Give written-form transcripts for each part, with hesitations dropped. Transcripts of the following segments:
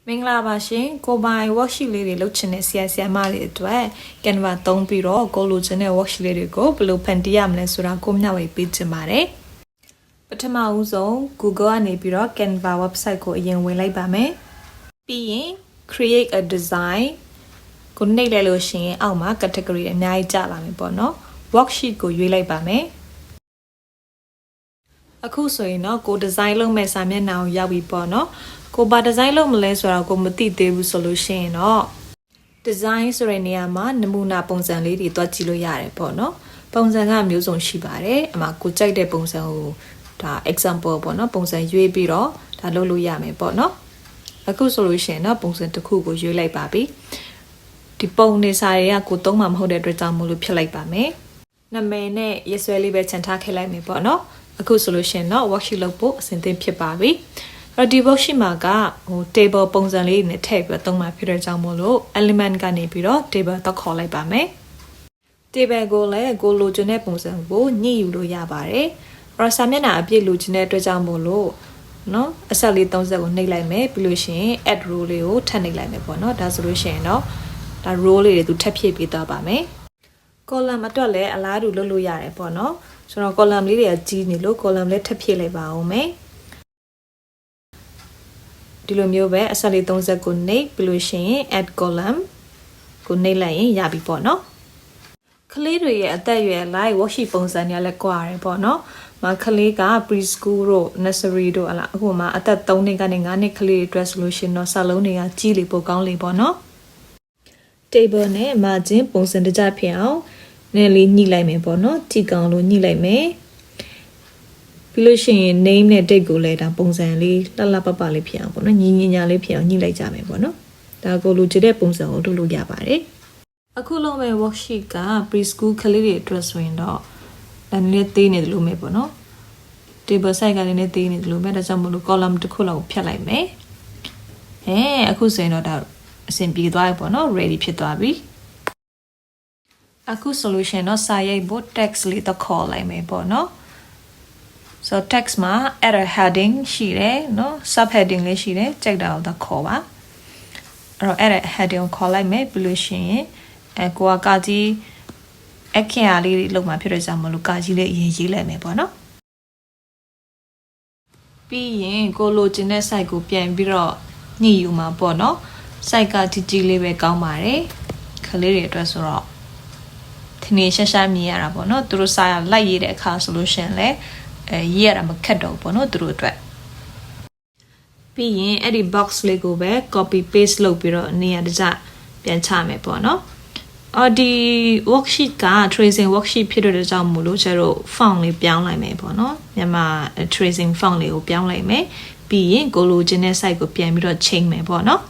မင်္ဂလာပါရှင်ကိုပိုင် worksheet လေးတွေလုပ်ချင်တဲ့ဆရာမတွေအတွက် Canva သုံးပြီးတော့ကိုလိုချင်တဲ့ worksheet လေးတွေကိုဘယ်လိုဖန်တီးရမလဲဆိုတာကိုမျှဝေပေးချင်ပါတယ်ပထမဦးဆုံး Google ကနေပြီးတော့ Canva website ကိုအရင်ဝင်လိုက်ပါမယ်ပြီးရင် create a design ကိုနှိပ်လိုက်လို့ရှိရင်အောက်မှာ category အများကြီးကျလာမယ်ပေါ့နော် worksheet ကိုရွေးလိုက်ပါမယ်အခုဆိုရင်တော့ကို design လုပ်မဲ့စာမျက်နှာကိုရောက်ပြီပေါ့နော်ကိုဘာ design လုပ်မလဲဆိုတော့ကိုမသိသေးဘူးဆိုလို့ရှိရင်တော့ design ဆိုတဲ့နေရာမှာနမူနာပုံစံလေးတွေတွက်ကြည့်လို့ရတယ်ပေါ့နော်ပုံစံကမျိုးစုံရှိပါတယ်အမှကိုကြိုက်တဲ့ပုံစံကိုဒါ example ပေါ့နော်ပုံစံရွေးပြီးတော့ဒါလုပ်လို့ရမယ်ပေါ့နော်အခုဆိုလို့ရှိရင်တော့ပုံစံတစ်ခုကိုရွေးလိုက်ပါပြီဒီပုံနေစာတွေကကိုသုံးမှာမဟုတ်တဲ့အတွက်ကြောင့်မို့လို့ဖြစ်လိုက်ပါမယ်နာမည်နဲ့ရက်စွဲလေးပဲခြံထားခဲ့လိုက်မယ်ပေါ့နော်အခုဆိုလို့ရှိရင်တော့ worksheet လုပ်ဖို့အဆင်သင့်ဖြစ်ပါပြီအဲ့ဒီ worksheet မှာကtable ပုံစံလေးနဲ့ထည့်ပြီးတော့သုံးမှာဖြစ်တဲ့ကြောင့်မို့လို့ element ကနေပြီးတော့ table တော့ခေါ်လိုက်ပါမယ် table ကိုလည်းကိုလိုချင်တဲ့ပုံစံကိုညှိယူလို့ရပါတယ်အဲ့စာမျက်နှာအပြည့်လိုချင်တဲ့အတွက်ကြောင့်မို့လို့နော်အဆက်လေး30ကိုနှိပ်လိုက်မယ်ပြီးလို့ရှိရင် add row လေးကိုထပ်နှိပ်လိုက်မယ်ပေါ့နော်ဒါဆိုလို့ရှိရင်တော့ဒါ row လေးတွေသူထပ်ဖြည့်ပေးသွားပါမယ် column အတွက်လည်းအလားတူလုပ်လို့ရတယ်ပေါ့နော်ဆိုတော့ column လေးတွေကကြီးနေလို့ column လေးထပ်ဖြည့်လိုက်ပါအောင်မယ်ဒီလိုမျိုးပဲအဆက်လေး30ကိုနှိပ်ပြီးလို့ရှိရင် add column ကိုနှိပ်လိုက်ရင်ရပြီပေါ့နော်ကလေးတွေရဲ့အသက်အရွယ်လိုက် worksheet ပုံစံတွေလည်းကွာတယ်ပေါ့နော်မကလေးက preschool တို့ nursery တို့အလားအခုမှအသက်3နှစ်ကနေ9နှစ်ကလေးတွေအတွက်ဆိုလို့ရှိရင်တော့စာလုံးတွေကကြီးလေပိုကောင်းလေပေါ့နော် table နဲ့ margin ပုံစံတကျဖြစ်အောင်နည်းလေးညှိလိုက်မယ်ပေါ့နော်ကြည့်ကောင်းလို့ညှိလိုက်မယ်ပြီးလို့ရှိရင် name နဲ့ date ကိုလည်းဒါပုံစံလေးလှပလေးဖြစ်အောင်ပေါ့နော်ညီညာလေးဖြစ်အောင်ညှိလိုက်ကြမယ်ပေါ့နော်ဒါကိုလိုချင်တဲ့ပုံစံကိုလုပ်လို့ရပါတယ်အခုလုံးမဲ့ worksheet က preschool ကလေးတွေအတွက်ဆိုရင်တော့ဒါနည်းနည်းသေးနေတယ်လို့ပဲပေါ့နော် table site ကလည်းနည်းသေးနေတယ်လို့ပဲဒါကြောင့်မလို့ column တစ်ခုလောက်ကိုဖြတ်လိုက်မယ်အခုဆိုရင်တော့ဒါအဆင်ပြေသွားပြီပေါ့နော် ready ဖြစ်သွားပြီအခု solution တော့စာရိုက်ဖို့ text လေးတော့ခေါ်လိုက်မယ်ပေါ့နော်so text မှာ add a heading ရှိတယ်เนาะ sub heading လေးရှိတယ်ကြိုက်တာတော့ခေါ်ပါအဲ့တော့ add a heading ကိုခေါ်လိုက်မယ်ပြီးလို့ရှိရင်ကိုကကာကြီးအခရာလေးတွေလောက်မှဖြစ်တဲ့ကြောင့်မလို့ကာကြီးလေးအရင်ရေးလိုက်မယ်ပေါ့နော်ပြီးရင်ကိုလိုချင်တဲ့ site ကိုပြန်ပြီးတော့ညှိယူမှာပေါ့နော် site ကကြီးလေးပဲကောင်းပါတယ်ခလေးတွေအတွက်ဆိုတော့ထင်းရှာမြင်ရတာပေါ့နော်သူတို့စာရလိုက်ရေးတဲ့အခါဆိုလို့ရှိရင်လည်းရေးရတာမခက်တော့ဘူးပေါ့နော်သူတို့အတွက်ပြီးရင်အဲ့ဒီ box လေးကိုပဲ copy paste လုပ်ပြီးတော့နေရာတကျပြန်ချမယ်ပေါ့နော်ဒီ worksheet က tracing worksheet ဖြစ်တဲ့ကြောင့်မို့လို့ကျတော့ font လေးပြောင်းလိုက်မယ်ပေါ့နော်မြန်မာ tracing font လေးကိုပြောင်းလိုက်မယ်ပြီးရင်ကိုလိုချင်တဲ့ site ကိုပြန်ပြီးတော့ချိန်မယ်ပေါ့နော်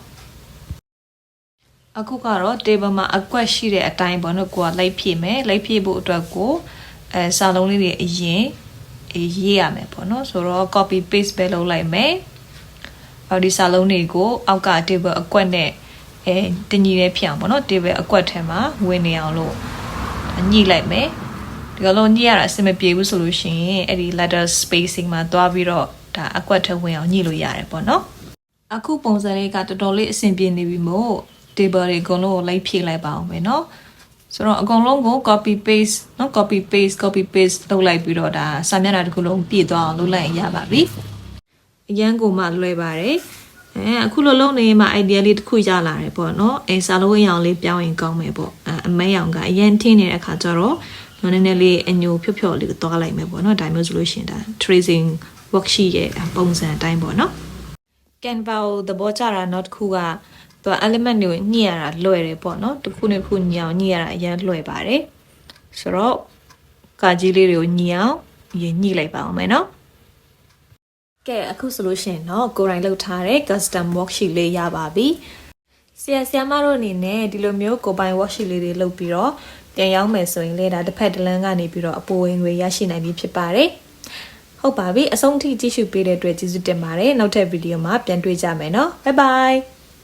အခုကတော့ table မှာအကွက်ရှိတဲ့အတိုင်းပေါ့နော်ကိုကလိုက်ဖြည့်မယ်လိုက်ဖြည့်ဖို့အတွက်ကိုစာလုံးလေးတွေအရင်ရေးရမယ်ပေါ့နော်ဆိုတော့ copy paste ပဲလုပ်လိုက်မယ်ဒီစာလုံးတွေကိုအောက်က table အကွက်နဲ့တညီလေးဖြစ်အောင်ပေါ့နော် table အကွက်ထဲမှာဝင်နေအောင်လို့ညှိလိုက်မယ်ဒီလိုညှိရတာအဆင်မပြေဘူးဆိုလို့ရှိရင်အဲ့ဒီ letter spacing မှာတွားပြီးတော့ဒါအကွက်ထဲဝင်အောင်ညှိလို့ရတယ်ပေါ့နော်အခုပုံစံလေးကတော်တော်လေးအဆင်ပြေနေပြီမို့ table တွေအကုန်လုံးကိုလိုက်ဖြည့်လိုက်ပါအောင်ပဲနော်ဆိုတော့အကုန်လုံးကို copy paste เนาะ copy paste လုပ်လိုက်ပြီးတော့ဒါစာမျက်နှာတစ်ခုလုံးပြည့်သွားအောင်လုပ်လိုက်ရင်ရပါပြီအရန်ကိုမှလွယ်ပါတယ်အခုလိုလုပ်နေမှ idea လေးတစ်ခုရလာတယ်ပေါ့နော်စာလုံးအရောင်လေးပြောင်းရင်ကောင်းမယ်ပေါ့အမဲရောင်ကအရန်ထင်းနေတဲ့အခါကျတော့နည်းနည်းလေးအညိုဖြော့လေးသွားလိုက်မယ်ပေါ့နော်ဒါမျိုးဆိုလို့ရှိရင်ဒါ tracing worksheet ရဲ့ပုံစံအတိုင်းပေါ့နော် Canva ကိုသဘောကျတာနောက်တစ်ခုကသူ element တွေကိုညှိရတာလွယ်တယ်ပေါ့နော်တစ်ခုနဲ့တစ်ခုညှိအောင်ညှိရတာအရင်လွယ်ပါတယ်ဆိုတော့ကာကြီးလေးတွေကိုညှိအောင်ညှိလိုက်ပါအောင်မယ်နော်ကဲအခုဆိုလို့ရှိရင်တော့ကိုယ်တိုင်လုပ်ထားတဲ့ custom worksheet လေးရပါပြီဆရာမတို့အနေနဲ့ဒီလိုမျိုးကိုယ်ပိုင် worksheet လေးတွေလုပ်ပြီးတော့ပြန်ရောက်မယ်ဆိုရင်လည်းဒါတစ်ဖက်တစ်လမ်းကနေပြီးတော့အပေါ်ဝင်တွေရရှိနိုင်ပြီဖြစ်ပါတယ်ဟုတ်ပါပြီအဆုံးထိကြည့်ရှုပေးတဲ့အတွက်ကျေးဇူးတင်ပါတယ်နောက်ထပ်ဗီဒီယိုမှာပြန်တွေ့ကြမယ်နော် bye bye